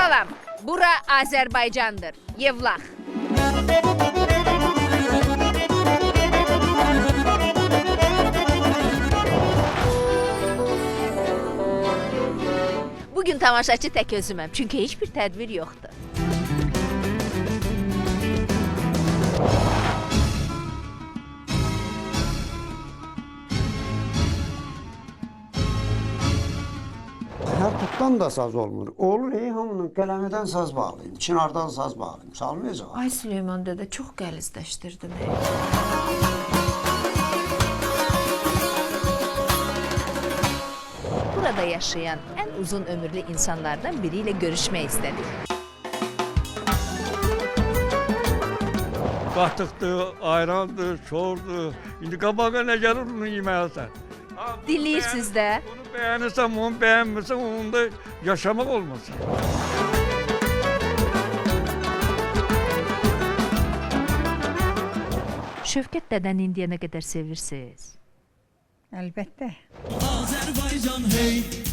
Salam, bura Azərbaycandır, Yevlax. Bugün tamaşaçı tək özüməm, çünki heç bir tədbir yoxdur. Hər tutdan da saz olmur. Olur, hamının qələmədən saz bağlayım, çinardan saz bağlayım, çalmayacaq. Ay Süleyman dədə, çox qəlizləşdirdin. Burada yaşayan ən uzun ömürlü insanlardan biri ilə görüşmək istədik. Qatıqdır, ayrandır, çordur. İndi qabağa nə gəlir bunu yeməlisən. Dinləyirsiniz də. Bunu bəyənirsən, onu bəyənmirsən, onun da yaşamaq olmasın. Şövkət dədəni indiyə nə qədər sevirsiniz? Əlbəttə. Azərbaycan hey